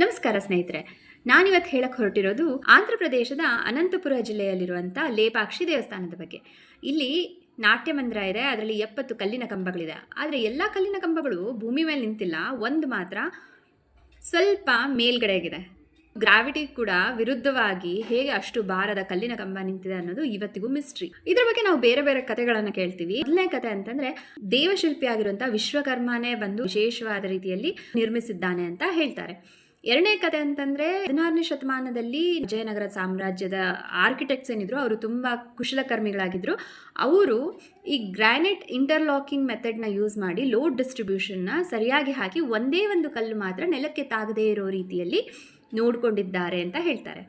ನಮಸ್ಕಾರ ಸ್ನೇಹಿತರೆ, ನಾನಿವತ್ತು ಹೇಳಕ್ಕೆ ಹೊರಟಿರೋದು ಆಂಧ್ರ ಪ್ರದೇಶದ ಅನಂತಪುರ ಜಿಲ್ಲೆಯಲ್ಲಿರುವಂಥ ಲೇಪಾಕ್ಷಿ ದೇವಸ್ಥಾನದ ಬಗ್ಗೆ. ಇಲ್ಲಿ ನಾಟ್ಯ ಮಂದಿರ ಇದೆ, ಅದರಲ್ಲಿ 70 ಕಲ್ಲಿನ ಕಂಬಗಳಿದೆ. ಆದರೆ ಎಲ್ಲ ಕಲ್ಲಿನ ಕಂಬಗಳು ಭೂಮಿ ಮೇಲೆ ನಿಂತಿಲ್ಲ, ಒಂದು ಮಾತ್ರ ಸ್ವಲ್ಪ ಮೇಲ್ಗಡೆಗಿದೆ. ಗ್ರಾವಿಟಿ ಕೂಡ ವಿರುದ್ಧವಾಗಿ ಹೇಗೆ ಅಷ್ಟು ಭಾರದ ಕಲ್ಲಿನ ಕಂಬ ನಿಂತಿದೆ ಅನ್ನೋದು ಇವತ್ತಿಗೂ ಮಿಸ್ಟ್ರಿ. ಇದ್ರ ಬಗ್ಗೆ ನಾವು ಬೇರೆ ಬೇರೆ ಕಥೆಗಳನ್ನು ಕೇಳ್ತೀವಿ. ಮೊದಲನೇ ಕಥೆ ಅಂತಂದ್ರೆ ದೇವಶಿಲ್ಪಿ ಆಗಿರುವಂಥ ವಿಶ್ವಕರ್ಮನೇ ಬಂದು ವಿಶೇಷವಾದ ರೀತಿಯಲ್ಲಿ ನಿರ್ಮಿಸಿದ್ದಾನೆ ಅಂತ ಹೇಳ್ತಾರೆ. ಎರಡನೇ ಕತೆ ಅಂತಂದ್ರೆ 16ನೇ ಶತಮಾನದಲ್ಲಿ ವಿಜಯನಗರ ಸಾಮ್ರಾಜ್ಯದ ಆರ್ಕಿಟೆಕ್ಟ್ಸ್ ಏನಿದ್ರು ಅವರು ತುಂಬಾ ಕುಶಲಕರ್ಮಿಗಳಾಗಿದ್ರು. ಅವರು ಈ ಗ್ರಾನೈಟ್ ಇಂಟರ್ಲಾಕಿಂಗ್ ಮೆಥಡ್ನ ಯೂಸ್ ಮಾಡಿ ಲೋಡ್ ಡಿಸ್ಟ್ರಿಬ್ಯೂಷನ್ನ ಸರಿಯಾಗಿ ಹಾಕಿ ಒಂದೇ ಒಂದು ಕಲ್ಲು ಮಾತ್ರ ನೆಲಕ್ಕೆ ತಾಗದೇ ಇರೋ ರೀತಿಯಲ್ಲಿ ನೋಡ್ಕೊಂಡಿದ್ದಾರೆ ಅಂತ ಹೇಳ್ತಾರೆ.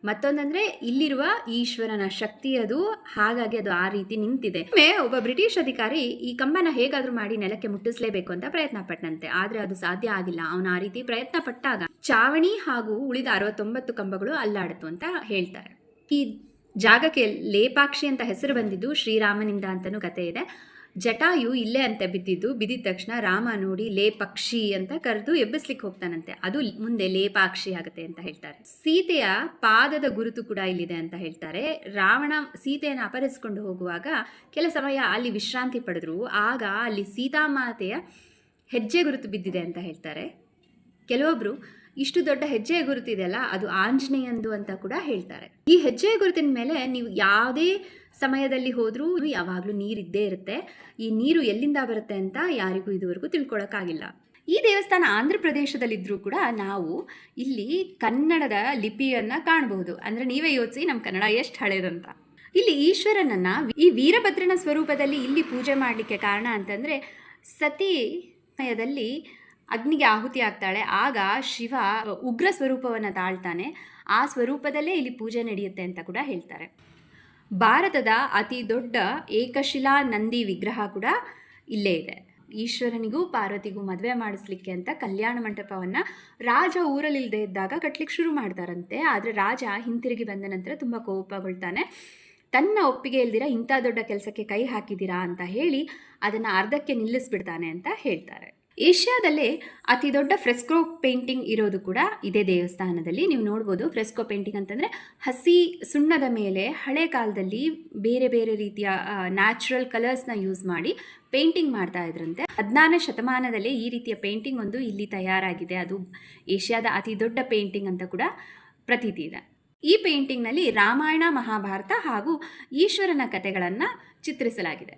ಮತ್ತೊಂದಂದ್ರೆ ಇಲ್ಲಿರುವ ಈಶ್ವರನ ಶಕ್ತಿ ಅದು, ಹಾಗಾಗಿ ಅದು ಆ ರೀತಿ ನಿಂತಿದೆ. ಒಬ್ಬ ಬ್ರಿಟಿಷ್ ಅಧಿಕಾರಿ ಈ ಕಂಬನ ಹೇಗಾದ್ರೂ ಮಾಡಿ ನೆಲಕ್ಕೆ ಮುಟ್ಟಿಸ್ಲೇಬೇಕು ಅಂತ ಪ್ರಯತ್ನ ಪಟ್ಟನಂತೆ. ಆದ್ರೆ ಅದು ಸಾಧ್ಯ ಆಗಿಲ್ಲ. ಅವನ ಆ ರೀತಿ ಪ್ರಯತ್ನ ಪಟ್ಟಾಗ ಚಾವಣಿ ಹಾಗೂ ಉಳಿದ 69 ಕಂಬಗಳು ಅಲ್ಲಾಡಿತು ಅಂತ ಹೇಳ್ತಾರೆ. ಈ ಜಾಗಕ್ಕೆ ಲೇಪಾಕ್ಷಿ ಅಂತ ಹೆಸರು ಬಂದಿದ್ದು ಶ್ರೀರಾಮನಿಂದ ಅಂತನೂ ಕತೆ ಇದೆ. ಜಟಾಯು ಇಲ್ಲೇ ಅಂತ ಬಿದ್ದಿದ್ದ ತಕ್ಷಣ ರಾಮ ನೋಡಿ ಲೇಪಕ್ಷಿ ಅಂತ ಕರೆದು ಎಬ್ಬಿಸ್ಲಿಕ್ಕೆ ಹೋಗ್ತಾನಂತೆ. ಅದು ಮುಂದೆ ಲೇಪಾಕ್ಷಿ ಆಗುತ್ತೆ ಅಂತ ಹೇಳ್ತಾರೆ. ಸೀತೆಯ ಪಾದದ ಗುರುತು ಕೂಡ ಇಲ್ಲಿದೆ ಅಂತ ಹೇಳ್ತಾರೆ. ರಾವಣ ಸೀತೆಯನ್ನು ಅಪಹರಿಸಿಕೊಂಡು ಹೋಗುವಾಗ ಕೆಲ ಸಮಯ ಅಲ್ಲಿ ವಿಶ್ರಾಂತಿ ಪಡೆದ್ರು. ಆಗ ಅಲ್ಲಿ ಸೀತಾಮಾತೆಯ ಹೆಜ್ಜೆ ಗುರುತು ಬಿದ್ದಿದೆ ಅಂತ ಹೇಳ್ತಾರೆ. ಕೆಲವೊಬ್ರು ಇಷ್ಟು ದೊಡ್ಡ ಹೆಜ್ಜೆಯ ಗುರುತಿದೆಯಲ್ಲ ಅದು ಆಂಜನೇಯಂದು ಅಂತ ಕೂಡ ಹೇಳ್ತಾರೆ. ಈ ಹೆಜ್ಜೆಯ ಗುರುತಿನ ಮೇಲೆ ನೀವು ಯಾವುದೇ ಸಮಯದಲ್ಲಿ ಹೋದ್ರೂ ಯಾವಾಗಲೂ ನೀರಿದ್ದೇ ಇರುತ್ತೆ. ಈ ನೀರು ಎಲ್ಲಿಂದ ಬರುತ್ತೆ ಅಂತ ಯಾರಿಗೂ ಇದುವರೆಗೂ ತಿಳ್ಕೊಳಕ್ಕಾಗಿಲ್ಲ. ಈ ದೇವಸ್ಥಾನ ಆಂಧ್ರ ಪ್ರದೇಶದಲ್ಲಿದ್ರೂ ಕೂಡ ನಾವು ಇಲ್ಲಿ ಕನ್ನಡದ ಲಿಪಿಯನ್ನ ಕಾಣಬಹುದು. ಅಂದ್ರೆ ನೀವೇ ಯೋಚಿಸಿ ನಮ್ಮ ಕನ್ನಡ ಎಷ್ಟು ಹಳೇದಂತ. ಇಲ್ಲಿ ಈಶ್ವರನನ್ನ ಈ ವೀರಭದ್ರನ ಸ್ವರೂಪದಲ್ಲಿ ಇಲ್ಲಿ ಪೂಜೆ ಮಾಡಲಿಕ್ಕೆ ಕಾರಣ ಅಂತಂದ್ರೆ ಸತಿ ಸಮಯದಲ್ಲಿ ಅಗ್ನಿಗೆ ಆಹುತಿ ಆಗ್ತಾಳೆ. ಆಗ ಶಿವ ಉಗ್ರ ಸ್ವರೂಪವನ್ನು ತಾಳ್ತಾನೆ. ಆ ಸ್ವರೂಪದಲ್ಲೇ ಇಲ್ಲಿ ಪೂಜೆ ನಡೆಯುತ್ತೆ ಅಂತ ಕೂಡ ಹೇಳ್ತಾರೆ. ಭಾರತದ ಅತಿ ದೊಡ್ಡ ಏಕಶಿಲಾ ನಂದಿ ವಿಗ್ರಹ ಕೂಡ ಇಲ್ಲೇ ಇದೆ. ಈಶ್ವರನಿಗೂ ಪಾರ್ವತಿಗೂ ಮದುವೆ ಮಾಡಿಸ್ಲಿಕ್ಕೆ ಅಂತ ಕಲ್ಯಾಣ ಮಂಟಪವನ್ನು ರಾಜ ಊರಲ್ಲಿಲ್ಲದೆ ಇದ್ದಾಗ ಕಟ್ಲಿಕ್ಕೆ ಶುರು ಮಾಡ್ತಾರಂತೆ. ಆದರೆ ರಾಜ ಹಿಂತಿರುಗಿ ಬಂದ ನಂತರ ತುಂಬ ಕೋಪಗೊಳ್ತಾನೆ. ತನ್ನ ಒಪ್ಪಿಗೆ ಇಲ್ದಿರ ಇಂಥ ದೊಡ್ಡ ಕೆಲಸಕ್ಕೆ ಕೈ ಹಾಕಿದ್ದೀರಾ ಅಂತ ಹೇಳಿ ಅದನ್ನು ಅರ್ಧಕ್ಕೆ ನಿಲ್ಲಿಸ್ಬಿಡ್ತಾನೆ ಅಂತ ಹೇಳ್ತಾರೆ. ಏಷ್ಯಾದಲ್ಲೇ ಅತಿ ದೊಡ್ಡ ಫ್ರೆಸ್ಕೋ ಪೇಂಟಿಂಗ್ ಇರೋದು ಕೂಡ ಇದೇ ದೇವಸ್ಥಾನದಲ್ಲಿ. ನೀವು ನೋಡ್ಬೋದು, ಫ್ರೆಸ್ಕೋ ಪೇಂಟಿಂಗ್ ಅಂತಂದರೆ ಹಸಿ ಸುಣ್ಣದ ಮೇಲೆ ಹಳೆ ಕಾಲದಲ್ಲಿ ಬೇರೆ ಬೇರೆ ರೀತಿಯ ನ್ಯಾಚುರಲ್ ಕಲರ್ಸ್ನ ಯೂಸ್ ಮಾಡಿ ಪೇಂಟಿಂಗ್ ಮಾಡ್ತಾ ಇದ್ರಂತೆ. 16ನೇ ಶತಮಾನದಲ್ಲೇ ಈ ರೀತಿಯ ಪೇಂಟಿಂಗ್ ಒಂದು ಇಲ್ಲಿ ತಯಾರಾಗಿದೆ. ಅದು ಏಷ್ಯಾದ ಅತಿ ದೊಡ್ಡ ಪೇಂಟಿಂಗ್ ಅಂತ ಕೂಡ ಪ್ರತೀತಿ ಇದೆ. ಈ ಪೇಂಟಿಂಗ್ನಲ್ಲಿ ರಾಮಾಯಣ, ಮಹಾಭಾರತ ಹಾಗೂ ಈಶ್ವರನ ಕಥೆಗಳನ್ನು ಚಿತ್ರಿಸಲಾಗಿದೆ.